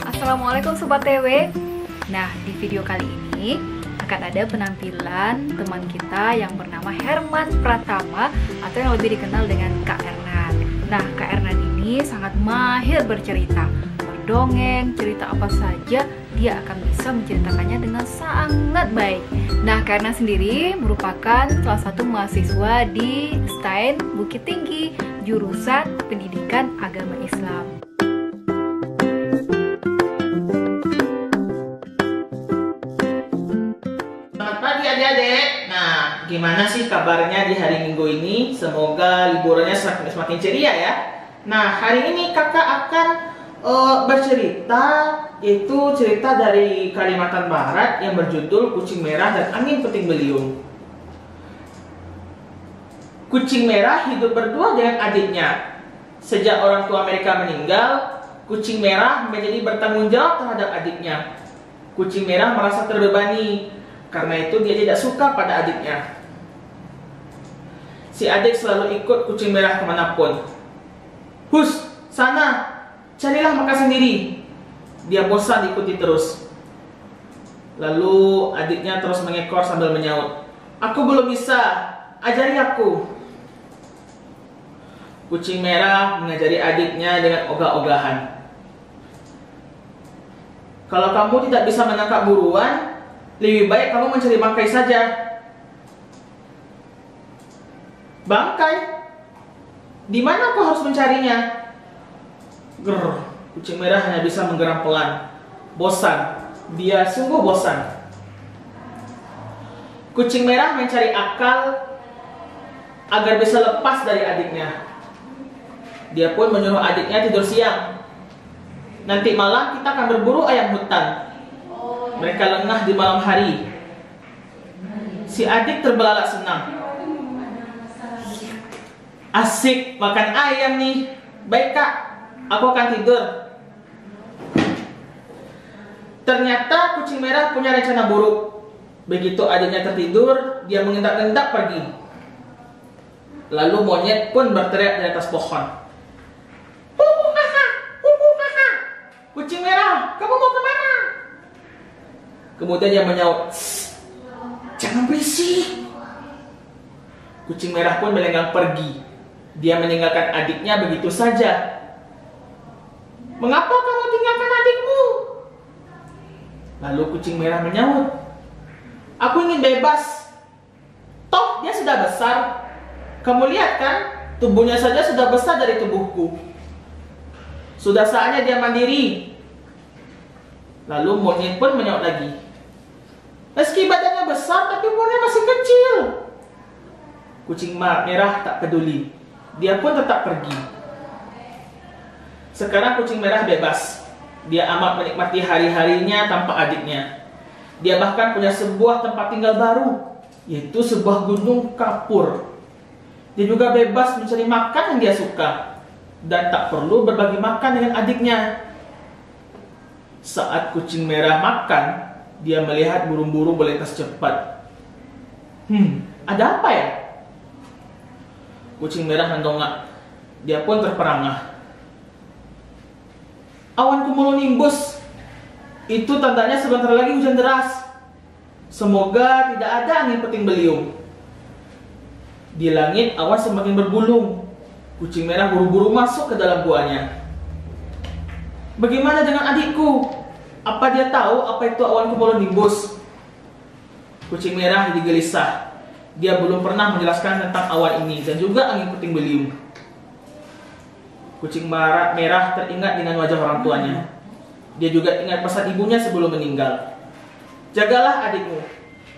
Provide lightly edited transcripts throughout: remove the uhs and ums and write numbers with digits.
Assalamualaikum Sobat TW. Nah, di video kali ini akan ada penampilan teman kita yang bernama Herman Pratama atau yang lebih dikenal dengan Kak Ernan. Nah, Kak Ernan ini sangat mahir bercerita, berdongeng, cerita apa saja dia akan bisa menceritakannya dengan sangat baik. Nah, Kak Ernan sendiri merupakan salah satu mahasiswa di STAIN Bukit Tinggi, jurusan Pendidikan Agama Islam. Adik-adik, nah gimana sih kabarnya di hari Minggu ini? Semoga liburannya semakin ceria ya. Nah, hari ini kakak akan bercerita, yaitu cerita dari Kalimantan Barat yang berjudul Kucing Merah dan Angin Puting Beliung. Kucing merah hidup berdua dengan adiknya. Sejak orang tua mereka meninggal, kucing merah menjadi bertanggung jawab terhadap adiknya. Kucing merah merasa terbebani. Karena itu dia tidak suka pada adiknya. Si adik selalu ikut kucing merah kemanapun. Hus, sana, carilah makan sendiri. Dia bosan diikuti terus. Lalu adiknya terus mengekor sambil menyaut, aku belum bisa, ajari aku. Kucing merah mengajari adiknya dengan ogah-ogahan. Kalau kamu tidak bisa menangkap buruan, lebih baik kamu mencari bangkai saja. Bangkai? Di mana aku harus mencarinya? Grrr, kucing merah hanya bisa menggeram pelan. Bosan. Dia sungguh bosan. Kucing merah mencari akal agar bisa lepas dari adiknya. Dia pun menyuruh adiknya tidur siang. Nanti malam kita akan berburu ayam hutan. Mereka lengah di malam hari. Si adik terbelalak senang. Asik makan ayam nih. Baik kak, aku akan tidur. Ternyata kucing merah punya rencana buruk. Begitu adiknya tertidur, dia mengendap-endap pergi. Lalu monyet pun berteriak di atas pohon. Kucing merah, kamu mau kemana? Kemudian dia menyaut, jangan berisik. Kucing merah pun melenggang pergi. Dia meninggalkan adiknya begitu saja. Mengapa kamu tinggalkan adikmu? Lalu kucing merah menyaut, aku ingin bebas. Toh dia sudah besar. Kamu lihat kan, tubuhnya saja sudah besar dari tubuhku. Sudah saatnya dia mandiri. Lalu monyet pun menyaut lagi, meski badannya besar, tapi umurnya masih kecil. Kucing merah tak peduli. Dia pun tetap pergi. Sekarang kucing merah bebas. Dia amat menikmati hari-harinya tanpa adiknya. Dia bahkan punya sebuah tempat tinggal baru, yaitu sebuah gunung kapur. Dia juga bebas mencari makan yang dia suka, dan tak perlu berbagi makan dengan adiknya. Saat kucing merah makan, dia melihat burung-burung melintas cepat. Ada apa ya? Kucing merah mendongak. Dia pun terperangah. Awan cumulonimbus. Itu tandanya sebentar lagi hujan deras. Semoga tidak ada angin puting beliung. Di langit awan semakin bergulung. Kucing merah buru-buru masuk ke dalam guanya. Bagaimana dengan adikku? Apa dia tahu apa itu awan cumulonimbus? Kucing merah jadi gelisah. Dia belum pernah menjelaskan tentang awan ini dan juga angin puting beliung. Kucing merah teringat dengan wajah orang tuanya. Dia juga ingat pesan ibunya sebelum meninggal. Jagalah adikmu.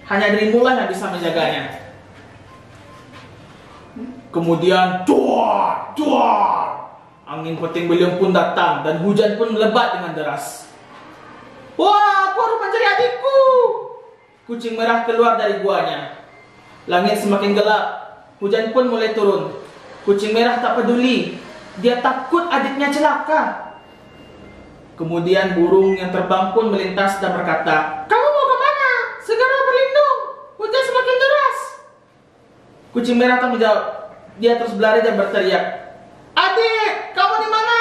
Hanya dirimulah yang bisa menjaganya. Kemudian angin puting beliung pun datang dan hujan pun melebat dengan deras. Wah, aku harus mencari adikku. Kucing merah keluar dari guanya. Langit semakin gelap. Hujan pun mulai turun. Kucing merah tak peduli. Dia takut adiknya celaka. Kemudian burung yang terbang pun melintas dan berkata, kamu mau kemana? Segera berlindung. Hujan semakin deras. Kucing merah tak menjawab. Dia terus berlari dan berteriak, "Adik, kamu di mana?"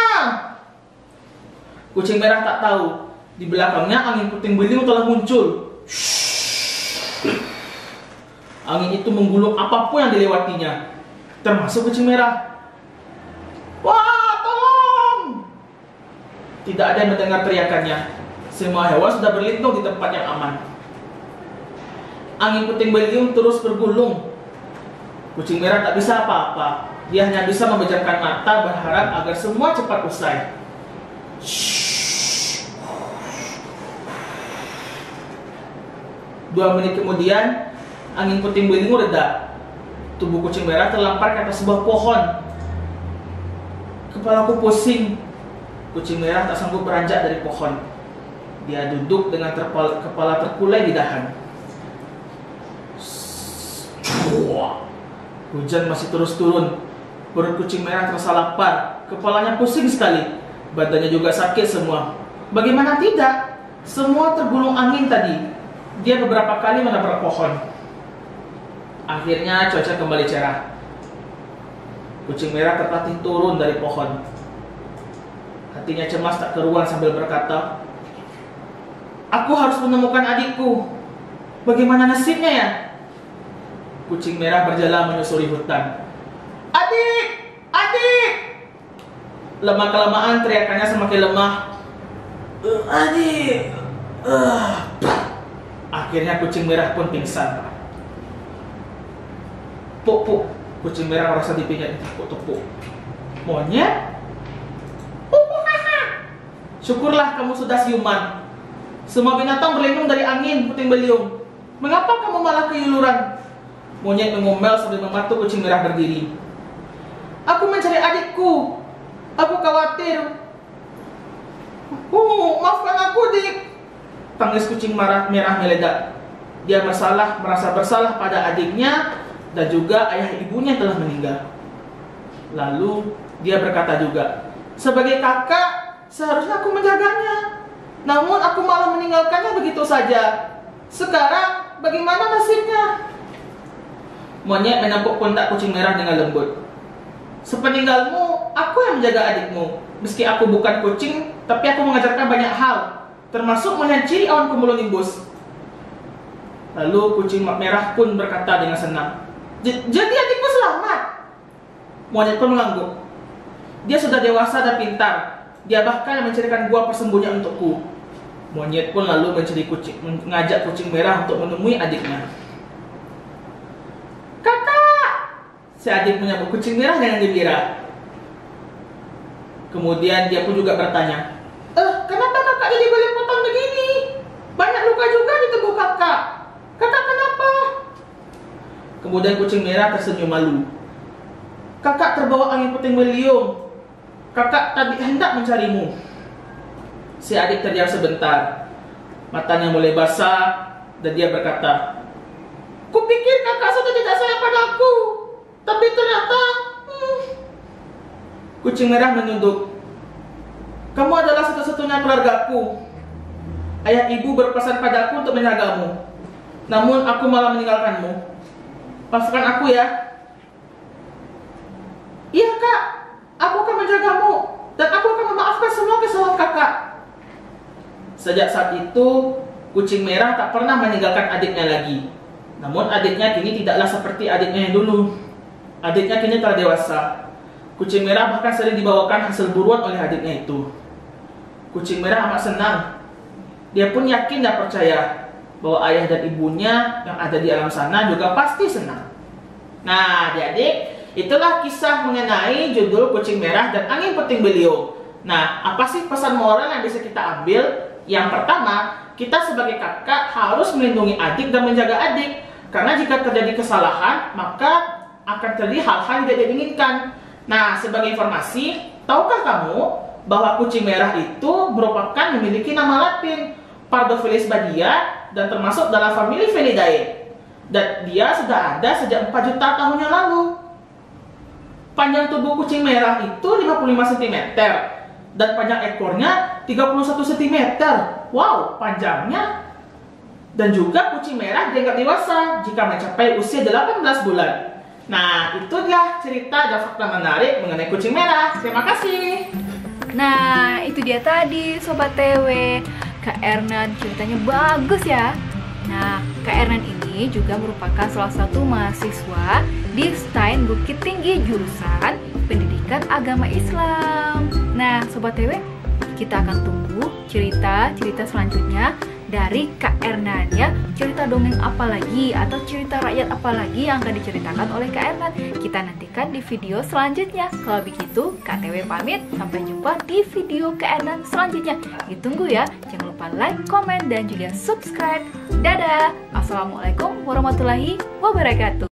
Kucing merah tak tahu, di belakangnya angin puting beliung telah muncul. Angin itu menggulung apapun yang dilewatinya, termasuk kucing merah. "Wah, tolong!" Tidak ada yang mendengar teriakannya. Semua hewan sudah berlindung di tempat yang aman. Angin puting beliung terus bergulung. Kucing merah tak bisa apa-apa. Dia hanya bisa memejamkan mata berharap agar semua cepat usai. 2 menit kemudian, angin puting beliung reda. Tubuh kucing merah terlempar ke atas sebuah pohon. Kepalaku pusing. Kucing merah tak sanggup beranjak dari pohon. Dia duduk dengan kepala terkulai di dahan. Hujan masih terus turun. Perut kucing merah terasa lapar. Kepalanya pusing sekali. Badannya juga sakit semua. Bagaimana tidak? Semua tergulung angin tadi. Dia beberapa kali menabrak pohon. Akhirnya cuaca kembali cerah. Kucing merah tertatih turun dari pohon. Hatinya cemas tak keruan sambil berkata, "Aku harus menemukan adikku. Bagaimana nasibnya ya?" Kucing merah berjalan menyusuri hutan. "Adik! Adik!" Lama-kelamaan teriakannya semakin lemah. "Adik!" Akhirnya kucing merah pun pingsan. "Puk-puk." Kucing merah merasa pipinya ditepuk-tepuk. "Monyet? Syukurlah kamu sudah siuman. Semua binatang berlindung dari angin puting beliung. Mengapa kamu malah keluyuran?" Monyet mengomel sambil membantu kucing merah berdiri. "Aku mencari adikku. Aku khawatir. Maafkan aku, Dik." Tangis kucing merah meledak. Dia merasa bersalah pada adiknya dan juga ayah ibunya telah meninggal. Lalu dia berkata juga, "Sebagai kakak, seharusnya aku menjaganya. Namun aku malah meninggalkannya begitu saja. Sekarang bagaimana nasibnya?" Monyet menepuk pundak kucing merah dengan lembut. "Sepeninggalmu, aku yang menjaga adikmu. Meski aku bukan kucing, tapi aku mengajarkan banyak hal, termasuk melihat ciri awan cumulonimbus." Lalu kucing merah pun berkata dengan senang, "Jadi adikku selamat?" Monyet pun mengangguk. "Dia sudah dewasa dan pintar. Dia bahkan mencarikan gua persembunyian untukku." Monyet pun lalu mengajak kucing merah untuk menemui adiknya. "Kakak!" Si adik menyambut kucing merah dengan gembira. Kemudian dia pun juga bertanya, "Kenapa kakak jadi belepotan begini? Banyak luka juga di tubuh kakak. Kakak kenapa?" Kemudian kucing merah tersenyum malu. "Kakak terbawa angin puting beliung. Kakak tadi hendak mencarimu." Si adik terdiam sebentar. Matanya mulai basah dan dia berkata, "Kupikir kakak sudah tidak sayang padaku. Tapi ternyata..." Kucing merah menunduk. "Kamu adalah satu-satunya keluargaku. Ayah ibu berpesan padaku untuk menjagamu. Namun aku malah meninggalkanmu. Maafkan aku ya." "Iya kak, aku akan menjagamu. Dan aku akan memaafkan semua kesalahan kakak." Sejak saat itu, kucing merah tak pernah meninggalkan adiknya lagi. Namun adiknya kini tidaklah seperti adiknya yang dulu. Adiknya kini telah dewasa. Kucing merah bahkan sering dibawakan hasil buruan oleh adiknya itu. Kucing merah amat senang. Dia pun yakin dan percaya bahwa ayah dan ibunya yang ada di alam sana juga pasti senang. Nah, adik-adik, itulah kisah mengenai judul Kucing Merah dan Angin Puting Beliung. Nah, apa sih pesan moral yang bisa kita ambil? Yang pertama, kita sebagai kakak harus melindungi adik dan menjaga adik. Karena jika terjadi kesalahan, maka akan terjadi hal-hal yang tidak diinginkan. Nah, sebagai informasi, tahukah kamu bahwa kucing merah itu merupakan memiliki nama Latin Pardofelis badia dan termasuk dalam famili Felidae. Dan dia sudah ada sejak 4 juta tahun yang lalu. Panjang tubuh kucing merah itu 55 cm dan panjang ekornya 31 cm. Wow, panjangnya. Dan juga kucing merah dianggap dewasa jika mencapai usia 18 bulan. Nah, itu dia cerita dan fakta menarik mengenai kucing merah. Terima kasih. Nah, itu dia tadi Sobat TW. Kak Ernan ceritanya bagus ya. Nah, Kak Ernan ini juga merupakan salah satu mahasiswa di STAIN Bukit Tinggi jurusan Pendidikan Agama Islam. Nah, Sobat TW, kita akan tunggu cerita-cerita selanjutnya dari Kak Ernan ya. Cerita dongeng apa lagi atau cerita rakyat apa lagi yang akan diceritakan oleh Kak Ernan, kita nantikan di video selanjutnya. Kalau begitu, Kak TW pamit. Sampai jumpa di video Kak Ernan selanjutnya. Ditunggu ya. Jangan lupa like, komen, dan juga subscribe. Dadah. Assalamualaikum warahmatullahi wabarakatuh.